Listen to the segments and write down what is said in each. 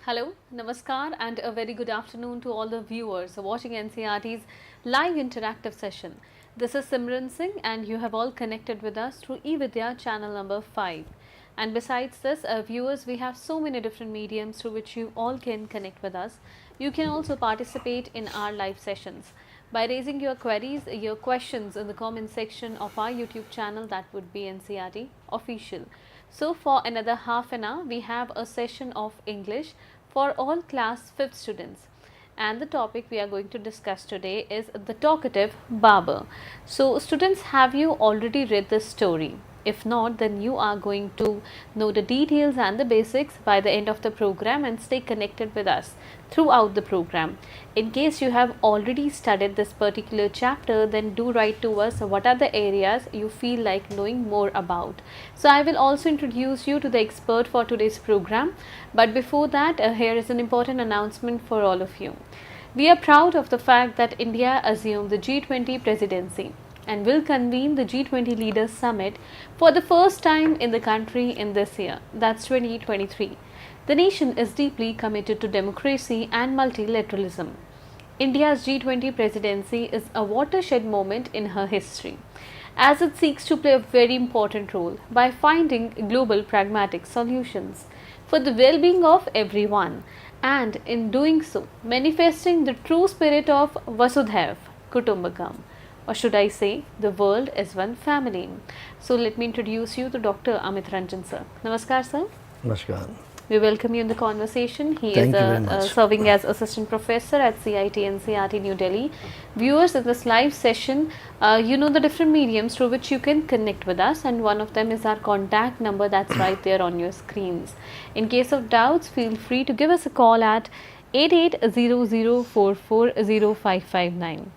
Hello, Namaskar, and a very good afternoon to all the viewers watching NCRT's live interactive session. This is Simran Singh, and you have all connected with us through eVidya channel number 5. And besides this, viewers, we have so many different mediums through which you all can connect with us. You can also participate in our live sessions by raising your queries, your questions in the comment section of our YouTube channel, that would be NCRT Official. So for another half an hour, we have a session of English for all class 5th students, and the topic we are going to discuss today is the Talkative Barber. So students, have you already read this story? If not, then you are going to know the details and the basics by the end of the program, and stay connected with us throughout the program. In case you have already studied this particular chapter, then do write to us what are the areas you feel like knowing more about. So I will also introduce you to the expert for today's program, but before that, here is an important announcement for all of you. We are proud of the fact that India assumed the G20 presidency and will convene the G20 Leaders Summit for the first time in the country in this year, that's 2023. The nation is deeply committed to democracy and multilateralism. India's G20 presidency is a watershed moment in her history, as it seeks to play a very important role by finding global pragmatic solutions for the well-being of everyone, and in doing so, manifesting the true spirit of Vasudhaiv Kutumbakam, or should I say, the world is one family. So let me introduce you to Dr. Amit Ranjan sir. Namaskar sir. Namaskar. We welcome you in the conversation. He Thank you is serving as assistant professor at CIT NCRT New Delhi. Viewers, in this live session, you know the different mediums through which you can connect with us, and one of them is our contact number that's right there on your screens. In case of doubts, feel free to give us a call at 8800440559.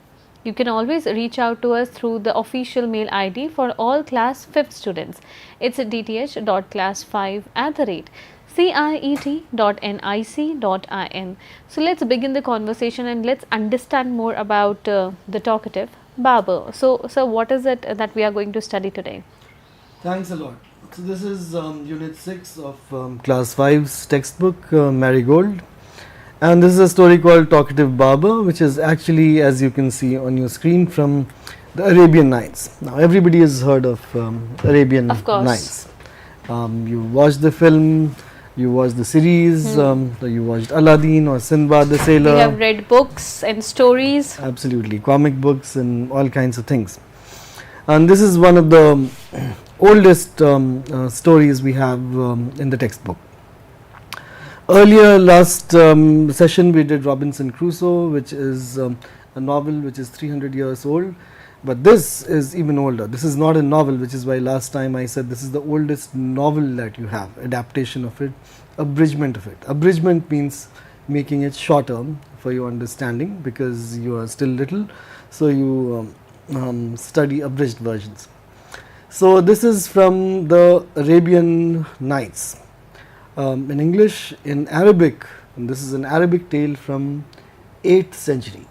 You can always reach out to us through the official mail ID for all class 5th students. It's dth.class5@ciet.nic.in. So let's begin the conversation and let's understand more about the Talkative Barber. So what is it that we are going to study today? Thanks a lot. So this is unit 6 of class 5's textbook, Marigold. And this is a story called Talkative Barber, which is actually, as you can see on your screen, from the Arabian Nights. Now everybody has heard of Arabian Nights. You watched the film, you watched the series, you watched Aladdin or Sinbad the Sailor. We have read books and stories. Absolutely, comic books and all kinds of things. And this is one of the oldest stories we have in the textbook. Earlier last session we did Robinson Crusoe, which is a novel which is 300 years old, but this is even older. This is not a novel, which is why last time I said this is the oldest novel that you have, adaptation of it, abridgment of it. Abridgment means making it shorter for your understanding, because you are still little, so you study abridged versions. So this is from the Arabian Nights. In English, in Arabic, and this is an Arabic tale from 8th century.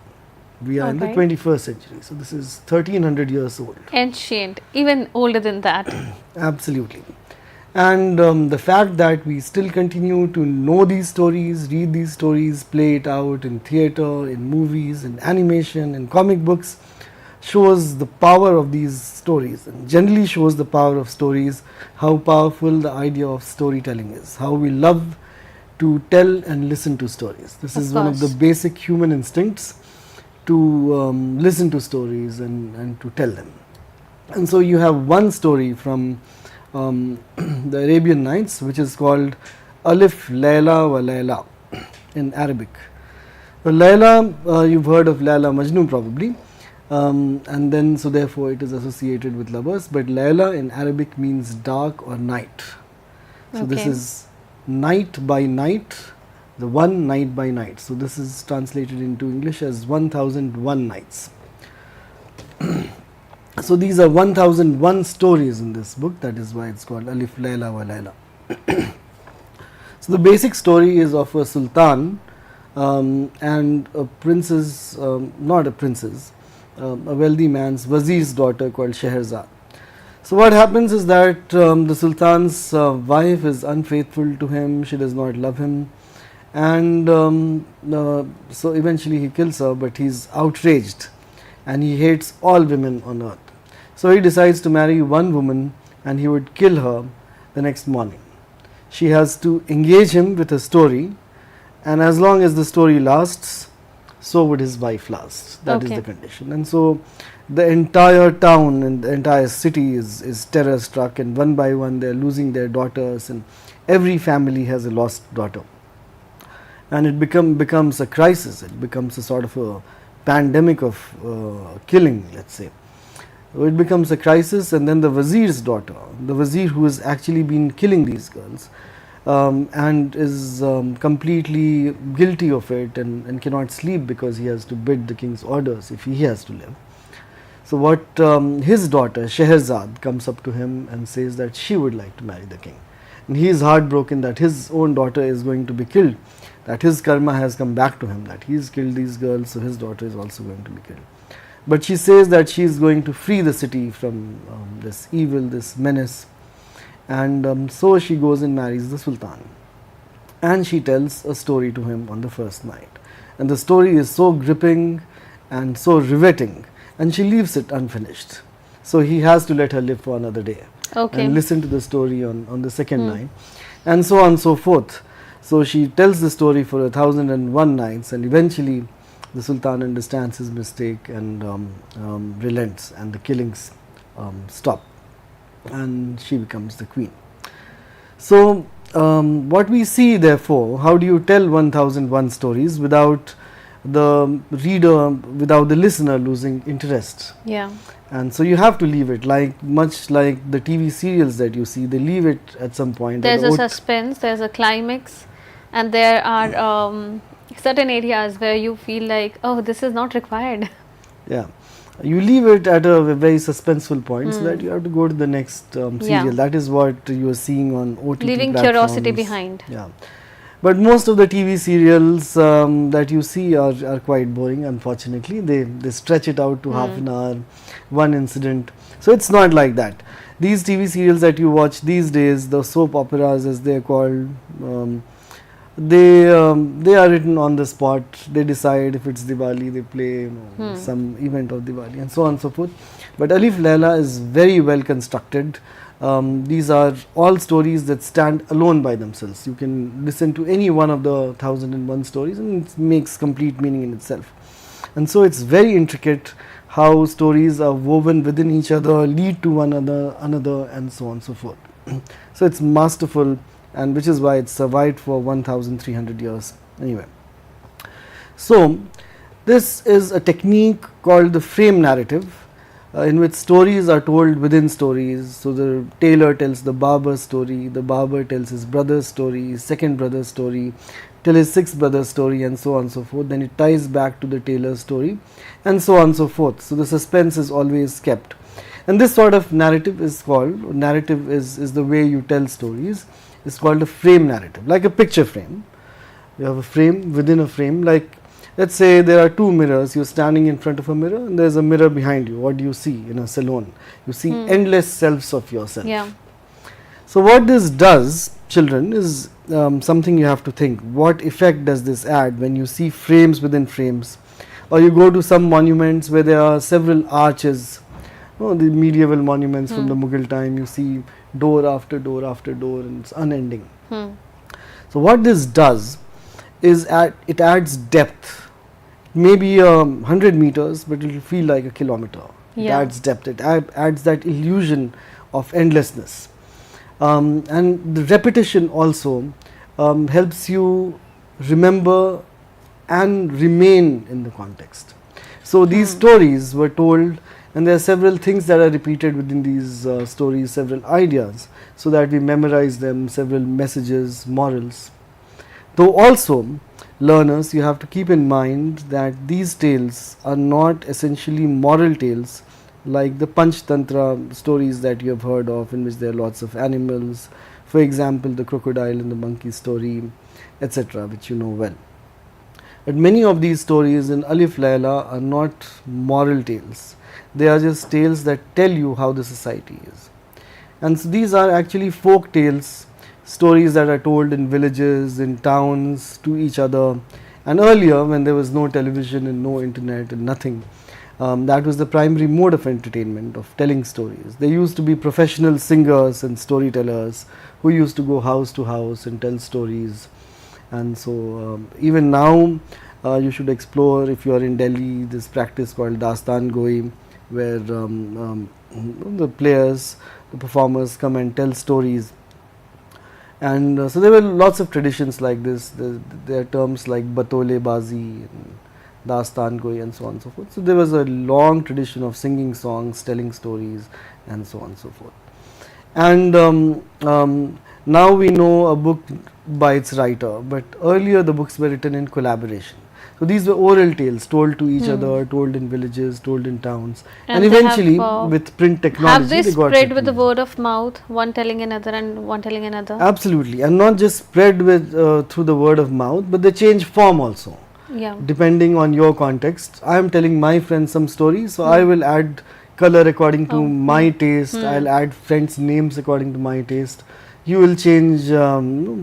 We are in the 21st century, so this is 1300 years old. Ancient, even older than that. Absolutely. And the fact that we still continue to know these stories, read these stories, play it out in theatre, in movies, in animation, in comic books, shows the power of these stories, and generally shows the power of stories, how powerful the idea of storytelling is, how we love to tell and listen to stories. This is one of the basic human instincts, to listen to stories and to tell them. And so you have one story from the Arabian Nights, which is called Alif Layla wa Layla in Arabic. Layla, you've heard of Layla Majnun probably. And then so therefore it is associated with lovers, but Layla in Arabic means dark or night. So this is night by night, the one night by night. So this is translated into English as 1001 nights. So these are 1001 stories in this book, that is why it's called Alif Layla wa Layla. So the basic story is of a sultan and a princess, not a princess, a wealthy man's wazir's daughter called Scheherazade. So what happens is that the sultan's wife is unfaithful to him, she does not love him, and so eventually he kills her, but he's outraged and he hates all women on earth. So he decides to marry one woman and he would kill her the next morning. She has to engage him with a story, and as long as the story lasts, so would his wife last. That is the condition. And so the entire town and the entire city is terror struck, and one by one they are losing their daughters, and every family has a lost daughter. And it becomes a crisis, it becomes a sort of a pandemic of killing, let's say. So it becomes a crisis, and then the Wazir's daughter, the Wazir who has actually been killing these girls and is completely guilty of it and cannot sleep because he has to bid the king's orders if he has to live. So what his daughter Shehrazad comes up to him and says that she would like to marry the king, and he is heartbroken that his own daughter is going to be killed, that his karma has come back to him, that he has killed these girls, so his daughter is also going to be killed. But she says that she is going to free the city from this evil, this menace, and so she goes and marries the Sultan, and she tells a story to him on the first night, and the story is so gripping and so riveting, and she leaves it unfinished. So he has to let her live for another day and listen to the story on the second night, and so on and so forth. So she tells the story for 1001 nights, and eventually the Sultan understands his mistake and relents, and the killings stop, and she becomes the queen. So what we see, therefore, how do you tell 1001 stories without the reader, without the listener losing interest? Yeah. And so you have to leave it, like much like the TV serials that you see, they leave it at some point. There's a suspense, there's a climax, and there are certain areas where you feel like, oh, this is not required. Yeah, you leave it at a very suspenseful point so that you have to go to the next serial. That is what you are seeing on OTT leaving platforms. Curiosity behind. Yeah, but most of the TV serials that you see are quite boring, unfortunately. They stretch it out to half an hour, one incident. So it's not like that. These TV serials that you watch these days, the soap operas as they are called, they are written on the spot. They decide if it's Diwali, they play some event of Diwali, and so on and so forth. But Alif Laila is very well constructed. These are all stories that stand alone by themselves. You can listen to any one of the 1001 stories and it makes complete meaning in itself. And so it's very intricate how stories are woven within each other, lead to one another, and so on and so forth. So it's masterful, and which is why it survived for 1300 years anyway. So this is a technique called the frame narrative, in which stories are told within stories. So the tailor tells the barber story, the barber tells his brother's story, his second brother's story, till his sixth brother's story, and so on and so forth. Then it ties back to the tailor's story, and so on and so forth. So the suspense is always kept, and this sort of narrative is called, narrative is the way you tell stories, is called a frame narrative, like a picture frame. You have a frame within a frame, like let's say there are two mirrors, you're standing in front of a mirror and there's a mirror behind you. What do you see in a salon? You see endless selves of yourself. Yeah. So what this does, children, is something you have to think. What effect does this add when you see frames within frames? Or you go to some monuments where there are several arches, the medieval monuments from the Mughal time, you see door after door after door, and it's unending. So what this does is it adds depth. Maybe 100 meters, but it will feel like a kilometer. It adds depth, it adds that illusion of endlessness. And the repetition also helps you remember and remain in the context. So these stories were told, and there are several things that are repeated within these stories, several ideas, so that we memorize them, several messages, morals. Though also, learners, you have to keep in mind that these tales are not essentially moral tales like the Panchtantra stories that you have heard of, in which there are lots of animals, for example the crocodile and the monkey story, etc., which you know well. But many of these stories in Alif Laila are not moral tales. They are just tales that tell you how the society is. And so these are actually folk tales, stories that are told in villages, in towns, to each other. And earlier, when there was no television and no internet and nothing, that was the primary mode of entertainment, of telling stories. There used to be professional singers and storytellers who used to go house to house and tell stories. And so even now you should explore, if you are in Delhi, this practice called Dastan Goi, where the players, the performers come and tell stories. And so there were lots of traditions like this. There are terms like Batole Bazi, and Dastan Goi, and so on and so forth. So there was a long tradition of singing songs, telling stories, and so on and so forth. And now we know a book by its writer, but earlier the books were written in collaboration. So these were oral tales told to each other, told in villages, told in towns, and eventually with print technology, have they spread with the word of mouth, one telling another and one telling another? Absolutely, and not just spread with through the word of mouth, but they change form also. Yeah. Depending on your context, I am telling my friends some stories, so I will add color according to my taste. I'll add friends' names according to my taste. You will change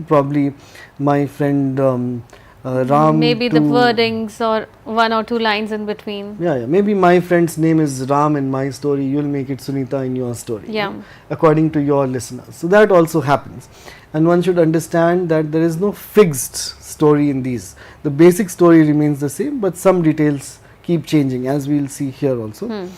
probably my friend Ram. Maybe the wordings or one or two lines in between. Yeah, maybe my friend's name is Ram in my story. You'll make it Sunita in your story. Yeah. According to your listeners. So that also happens, and one should understand that there is no fixed story in these. The basic story remains the same, but some details keep changing, as we'll see here also.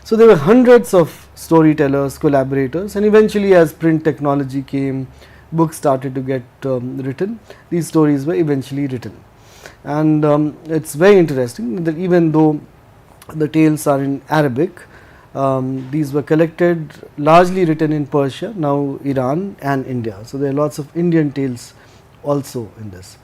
So there were hundreds of storytellers, collaborators, and eventually, as print technology came, books started to get written. These stories were eventually written, and it's very interesting that even though the tales are in Arabic, these were collected, largely written in Persia, now Iran and India. So there are lots of Indian tales also in this,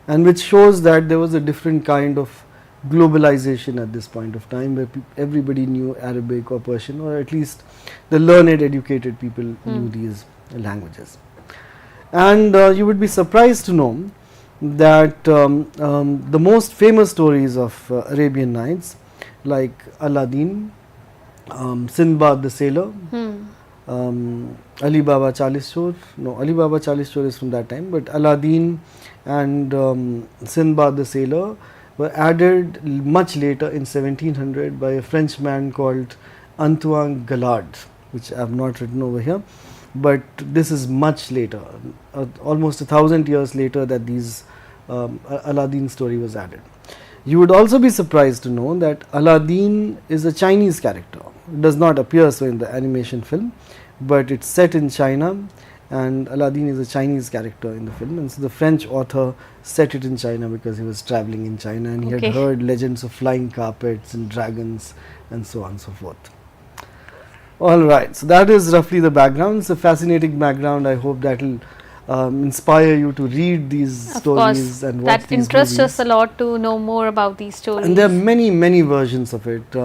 and which shows that there was a different kind of globalization at this point of time, where everybody knew Arabic or Persian, or at least the learned, educated people knew these languages. And you would be surprised to know that the most famous stories of Arabian Nights, like Aladdin, Sinbad the Sailor, Ali Baba Chalis Chor, no, Ali Baba Chalis Chor is from that time, but Aladdin and Sinbad the Sailor were added much later in 1700 by a Frenchman called Antoine Galland, which I have not written over here, but this is much later, almost 1,000 years later, that these Aladdin story was added. You would also be surprised to know that Aladdin is a Chinese character. It does not appear so in the animation film, but it's set in China, and Aladdin is a Chinese character in the film, and so the French author set it in China because he was traveling in China, and he had heard legends of flying carpets and dragons and so on and so forth. Alright, so that is roughly the background. It's a fascinating background. I hope that will inspire you to read these stories and watch that these interests movies. us a lot to know more about these stories. And there are many versions of it. There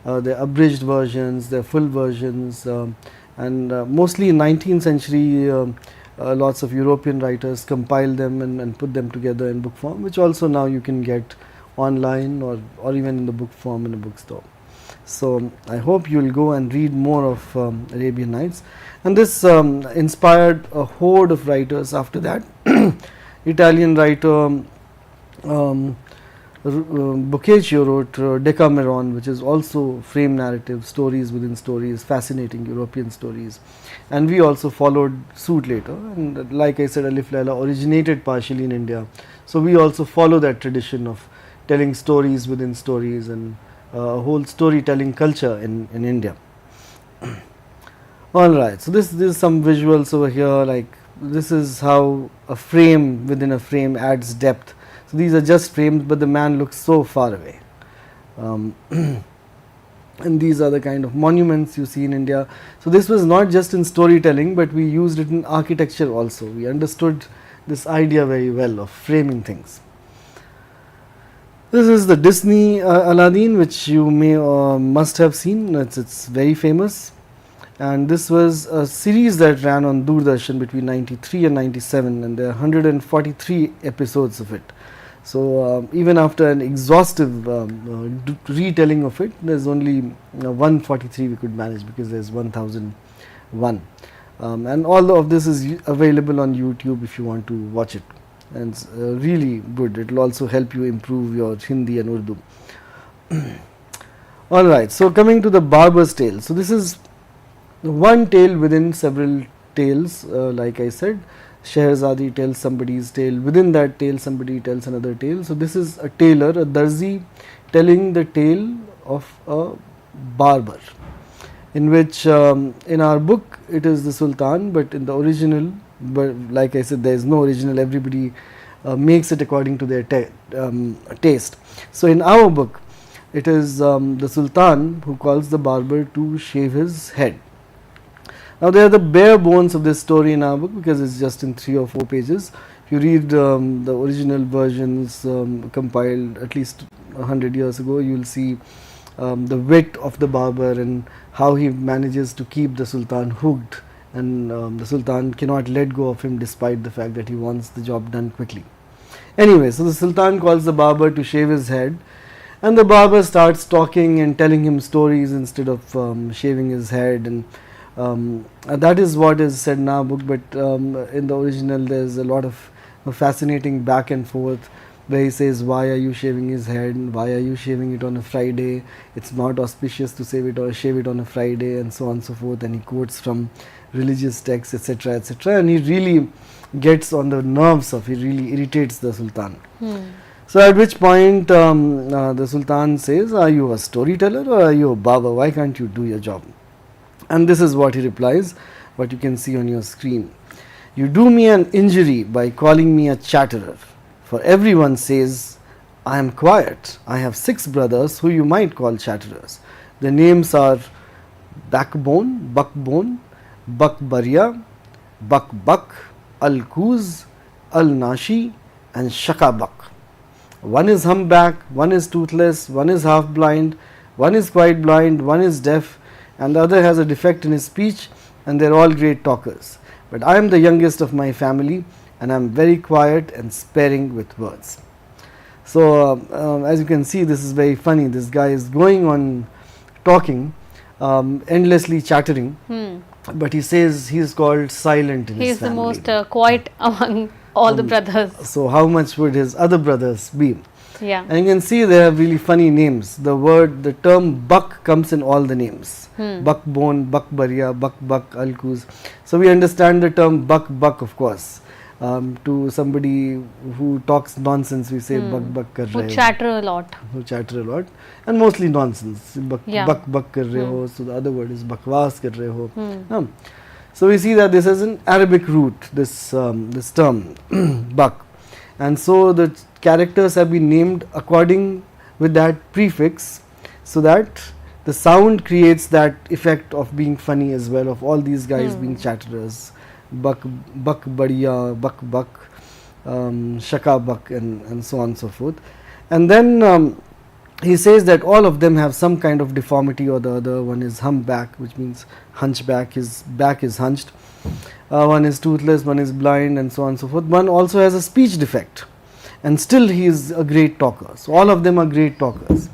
are abridged versions, there are full versions, and mostly in 19th century lots of European writers compiled them and put them together in book form, which also now you can get online or even in the book form in a bookstore. So I hope you will go and read more of Arabian Nights, and this inspired a horde of writers after that. Italian writer Boccaccio wrote Decameron, which is also frame narrative, stories within stories, fascinating European stories, and we also followed suit later. And like I said, Alif Laila originated partially in India, so we also follow that tradition of telling stories within stories, and a whole storytelling culture in India. Alright, so this is some visuals over here, like this is how a frame within a frame adds depth. So these are just frames, but the man looks so far away. And these are the kind of monuments you see in India. So this was not just in storytelling, but we used it in architecture also. We understood this idea very well of framing things. This is the Disney Aladdin, which you may must have seen. It's very famous, and this was a series that ran on Doordarshan between 93 and 97, and there are 143 episodes of it. So even after an exhaustive retelling of it, there's only 143 we could manage, because there's 1001. And all of this is available on YouTube if you want to watch it, and it's really good. It will also help you improve your Hindi and Urdu. Alright, so coming to the barber's tale. So this is one tale within several tales. Like I said, Shehrazadi tells somebody's tale. Within that tale, somebody tells another tale. So this is a tailor, a darzi, telling the tale of a barber, in which in our book it is the Sultan, but in the original, but like I said, there is no original. Everybody makes it according to their taste. So in our book, it is the Sultan who calls the barber to shave his head. Now they are the bare bones of this story in our book, because it's just in 3 or 4 pages. If you read the original versions compiled at least 100 years ago, you will see the wit of the barber and how he manages to keep the Sultan hooked, and the Sultan cannot let go of him despite the fact that he wants the job done quickly. Anyway, so the Sultan calls the barber to shave his head, and the barber starts talking and telling him stories instead of shaving his head, and that is what is said in our book. But in the original there is a lot of fascinating back and forth, where he says, why are you shaving his head, why are you shaving it on a Friday, it's not auspicious to shave it on a Friday, and so on and so forth, and he quotes from religious texts, etc., etc., and he really gets on the nerves of, he really irritates the Sultan. So at which point the Sultan says, are you a storyteller or are you a barber? Why can't you do your job? And this is what he replies, what you can see on your screen. You do me an injury by calling me a chatterer, for everyone says I am quiet. I have 6 brothers who you might call chatterers. The names are Backbone, Buckbone, Buckbarya, Buck, Al-Kuz, Al-Nashi and Shakabak. One is humpback, one is toothless, one is half blind, one is quite blind, one is deaf, and the other has a defect in his speech, and they are all great talkers. But I am the youngest of my family, and I am very quiet and sparing with words. So as you can see, this is very funny. This guy is going on talking, endlessly chattering, but he says he is called silent in his family. He is the most quiet among all the brothers. So how much would his other brothers be? Yeah. And you can see they have really funny names. The term buck comes in all the names. Buckbone, Buckbarya, Buck, Al-Kuz. So we understand the term buck, of course. To somebody who talks nonsense, we say buck kar rahe ho. Who chatter a lot. Who chatter a lot. And mostly nonsense. Buck kar rahe ho. So the other word is bakwas kar rahe ho. So we see that this is an Arabic root, this term, buck. And so the characters have been named according with that prefix, so that the sound creates that effect of being funny as well, of all these guys being chatterers. Buck, Badiya, Buck, Shaka Buck, and so on and so forth. And then he says that all of them have some kind of deformity or the other. One is humpback, which means hunchback, his back is hunched. One is toothless, one is blind, and so on and so forth. One also has a speech defect, and still he is a great talker. So all of them are great talkers,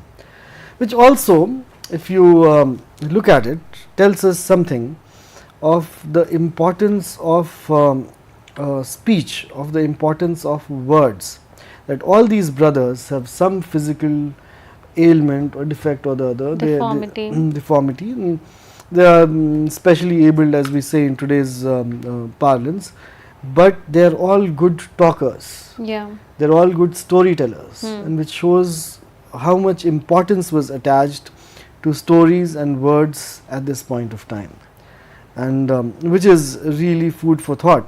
which also, if you look at it, tells us something of the importance of speech, of the importance of words, that all these brothers have some physical ailment or defect or the other, deformity. They are specially abled, as we say in today's parlance, but they are all good talkers. Yeah. They are all good storytellers, and which shows how much importance was attached to stories and words at this point of time, and which is really food for thought.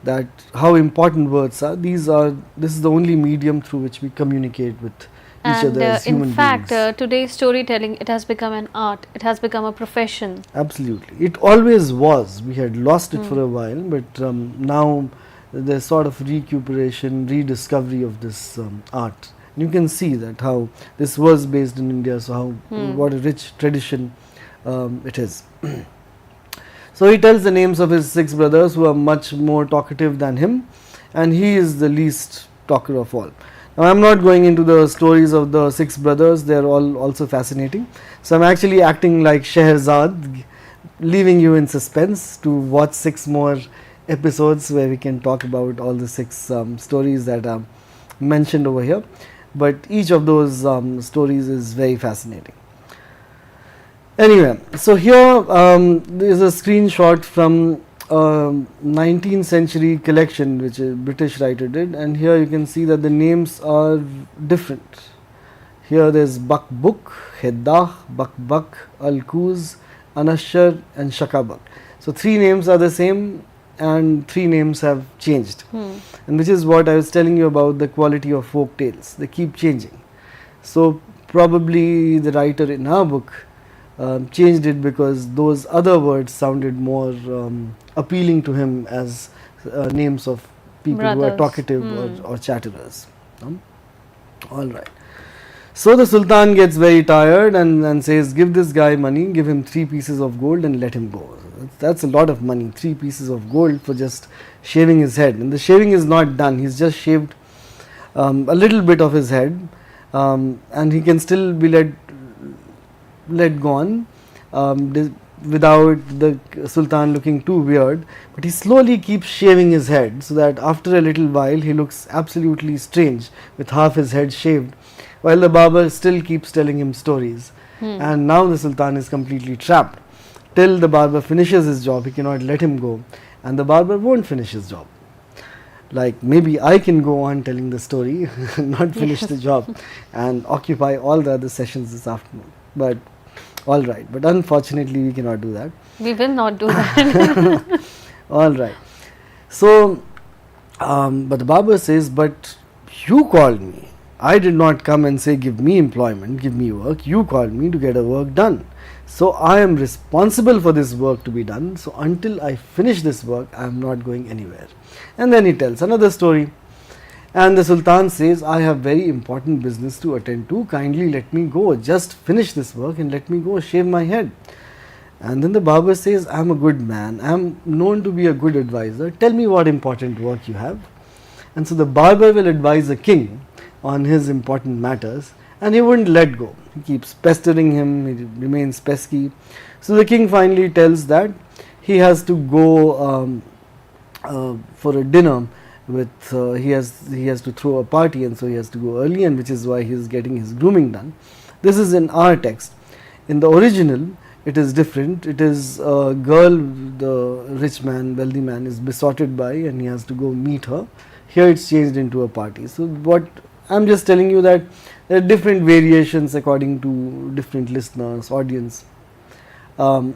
That how important words are. This is the only medium through which we communicate with each other as human beings. In fact, today's storytelling, it has become an art. It has become a profession. Absolutely, it always was. We had lost it for a while, but now there's sort of recuperation, rediscovery of this art. And you can see that how this was based in India. So how what a rich tradition it is. So he tells the names of his 6 brothers who are much more talkative than him, and he is the least talker of all. Now I am not going into the stories of the 6 brothers, they are all also fascinating. So I am actually acting like Shehrazad, leaving you in suspense to watch 6 more episodes where we can talk about all the 6 stories that are mentioned over here. But each of those stories is very fascinating. Anyway, so here there is a screenshot from 19th century collection which a British writer did, and here you can see that the names are different. Here there is Bakbuk, Heddah, Bakbak, Alkuz, Anashar and Shakabak. So 3 names are the same and 3 names have changed, and which is what I was telling you about the quality of folk tales. They keep changing. So probably the writer in our book changed it because those other words sounded more appealing to him as names of people who are talkative or chatterers. Alright. So the Sultan gets very tired and says, give this guy money, give him 3 pieces of gold and let him go. That's a lot of money, 3 pieces of gold for just shaving his head. And the shaving is not done, he's just shaved a little bit of his head, and he can still be let gone without the Sultan looking too weird, but he slowly keeps shaving his head so that after a little while he looks absolutely strange with half his head shaved, while the barber still keeps telling him stories. And now the Sultan is completely trapped. Till the barber finishes his job, he cannot let him go, and the barber won't finish his job. Like, maybe I can go on telling the story, not finish the job and occupy all the other sessions this afternoon, but alright, but unfortunately we cannot do that. We will not do that. Alright. So, but the barber says, but you called me. I did not come and say give me employment, give me work. You called me to get a work done. So I am responsible for this work to be done. So until I finish this work, I am not going anywhere. And then he tells another story. And the Sultan says, I have very important business to attend to. Kindly let me go. Just finish this work and let me go shave my head. And then the barber says, I am a good man. I am known to be a good advisor. Tell me what important work you have. And so the barber will advise the king on his important matters, and he wouldn't let go. He keeps pestering him, he remains pesky. So the king finally tells that he has to go for a dinner with, he has to throw a party, and so he has to go early, and which is why he is getting his grooming done. This is in our text. In the original, it is different. It is a girl the rich man, wealthy man is besotted by, and he has to go meet her. Here it's changed into a party. So what I'm just telling you that there are different variations according to different listeners, audience, and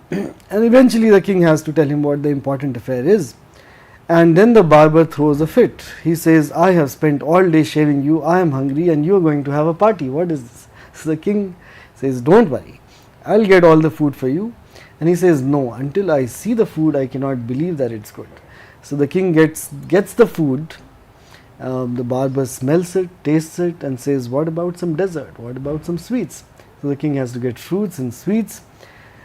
eventually the king has to tell him what the important affair is. And then the barber throws a fit. He says, I have spent all day shaving you, I am hungry and you are going to have a party. What is this? So the king says, don't worry, I'll get all the food for you. And he says, no, until I see the food I cannot believe that it's good. So the king gets the food. The barber smells it, tastes it and says, what about some dessert? What about some sweets? So the king has to get fruits and sweets,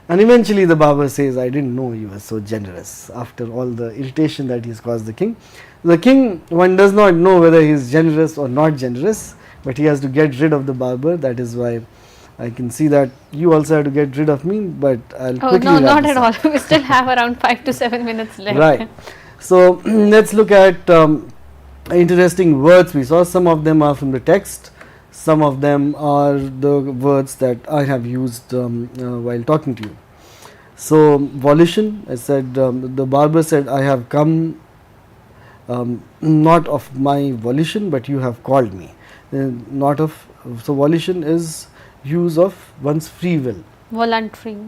and eventually the barber says, I didn't know you were so generous, after all the irritation that he has caused the king. The king, one does not know whether he is generous or not generous, but he has to get rid of the barber. That is why I can see that you also have to get rid of me, but I'll quickly no, not at all. We still have around 5 to 7 minutes left. Right. So let's look at interesting words we saw. Some of them are from the text, some of them are the words that I have used while talking to you. So volition, I said, the barber said, I have come not of my volition, but you have called me. Not of, so volition is use of one's free will. Voluntary.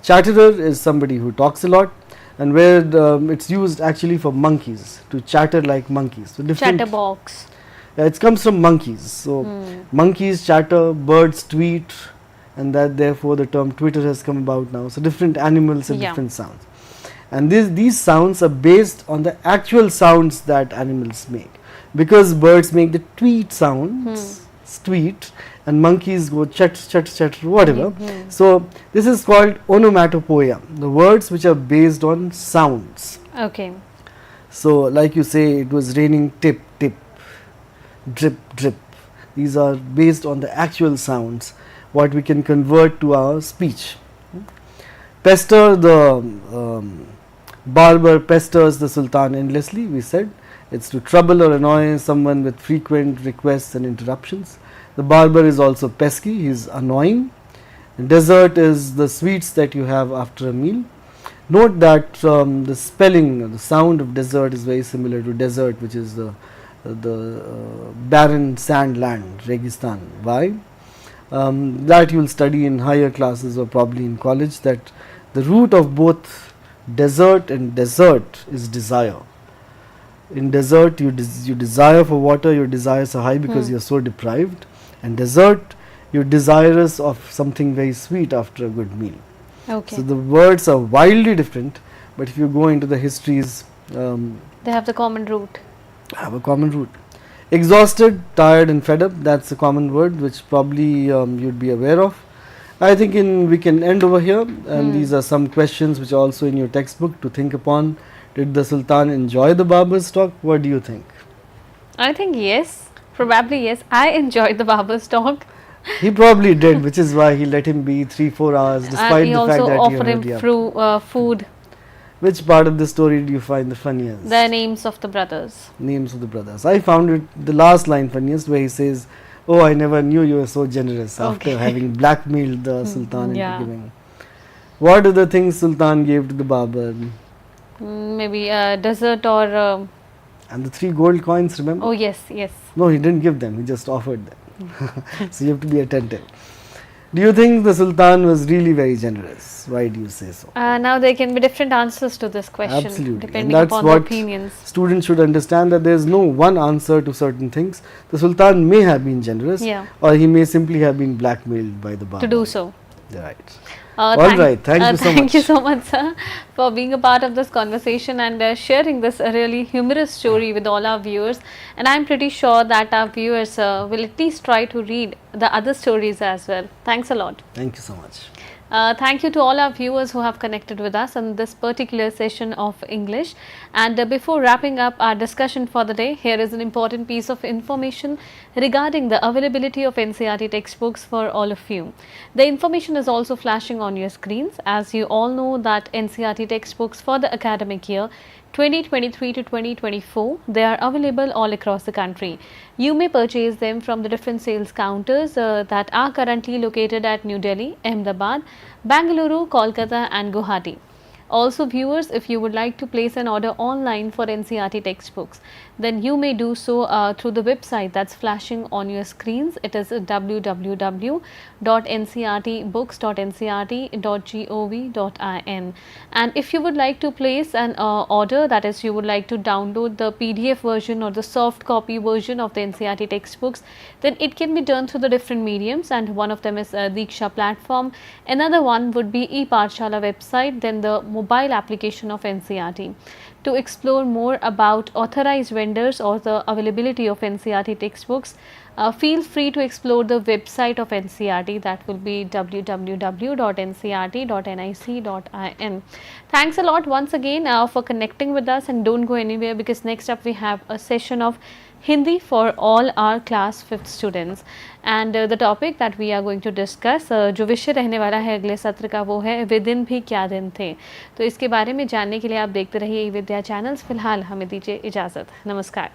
Chatterer is somebody who talks a lot, and where it's used actually for monkeys, to chatter like monkeys. So Chatterbox. It comes from monkeys. So monkeys chatter, birds tweet, and that therefore the term Twitter has come about now. So different animals have different sounds, and these sounds are based on the actual sounds that animals make, because birds make the tweet sounds, tweet, and monkeys go chatter, whatever. So this is called onomatopoeia, the words which are based on sounds. Okay. So like you say, it was raining, tip tip, drip drip. These are based on the actual sounds, what we can convert to our speech. Pester, the barber pesters the sultan endlessly, we said. It's to trouble or annoy someone with frequent requests and interruptions. The barber is also pesky, he is annoying. Dessert is the sweets that you have after a meal. Note that the spelling, the sound of dessert is very similar to desert, which is the barren sand land, Registan. Why? That you will study in higher classes or probably in college, that the root of both desert and desert is desire. In desert, you desire for water, your desires are high because you are so deprived, and desert, you are desirous of something very sweet after a good meal. Okay. So the words are wildly different, but if you go into the histories, they have the common root. Have a common root. Exhausted, tired and fed up, that's a common word which probably you'd be aware of. I think we can end over here, and these are some questions which are also in your textbook to think upon. Did the Sultan enjoy the barber's talk? What do you think? I think yes, probably yes. I enjoyed the barber's talk. He probably did, which is why he let him be 3-4 hours despite the fact that he offered him already food. Which part of the story do you find the funniest? The names of the brothers. Names of the brothers. I found it the last line funniest, where he says, "Oh, I never knew you were so generous," after having blackmailed the Sultan into giving. What are the things Sultan gave to the barber? Maybe dessert or... and the 3 gold coins, remember? Oh yes, yes. No, he didn't give them, he just offered them. So you have to be attentive. Do you think the Sultan was really very generous? Why do you say so? Now there can be different answers to this question. Absolutely. Depending And that's upon the what opinions. Students should understand, that there is no one answer to certain things. The Sultan may have been generous, or he may simply have been blackmailed by the barber. To do so. Right. Alright, thank you so much. Thank you so much, sir, for being a part of this conversation and sharing this really humorous story with all our viewers. And I am pretty sure that our viewers will at least try to read the other stories as well. Thanks a lot. Thank you so much. Thank you to all our viewers who have connected with us on this particular session of English. And before wrapping up our discussion for the day, here is an important piece of information regarding the availability of NCERT textbooks for all of you. The information is also flashing on your screens. As you all know that NCERT textbooks for the academic year 2023 to 2024, they are available all across the country. You may purchase them from the different sales counters that are currently located at New Delhi, Ahmedabad, Bangalore, Kolkata and Guwahati. Also viewers, if you would like to place an order online for NCERT textbooks, then you may do so through the website that's flashing on your screens. It is www.ncertbooks.ncert.gov.in. and if you would like to place an order, that is you would like to download the PDF version or the soft copy version of the NCERT textbooks, then it can be done through the different mediums, and one of them is Diksha platform. Another one would be ePathshala website, then the mobile application of NCERT. To explore more about authorized vendors or the availability of NCERT textbooks, feel free to explore the website of NCERT, that will be www.ncert.nic.in. Thanks a lot once again for connecting with us, and don't go anywhere, because next up we have a session of Hindi for all our class 5th students, and the topic that we are going to discuss, जो विषय रहने वाला है अगले सत्र का, वो है विदिन भी क्या दिन थे। तो इसके बारे में जानने के लिए आप देखते रहिए eVidya चैनल्स। फिलहाल हमें दीजिए इजाज़त। नमस्कार।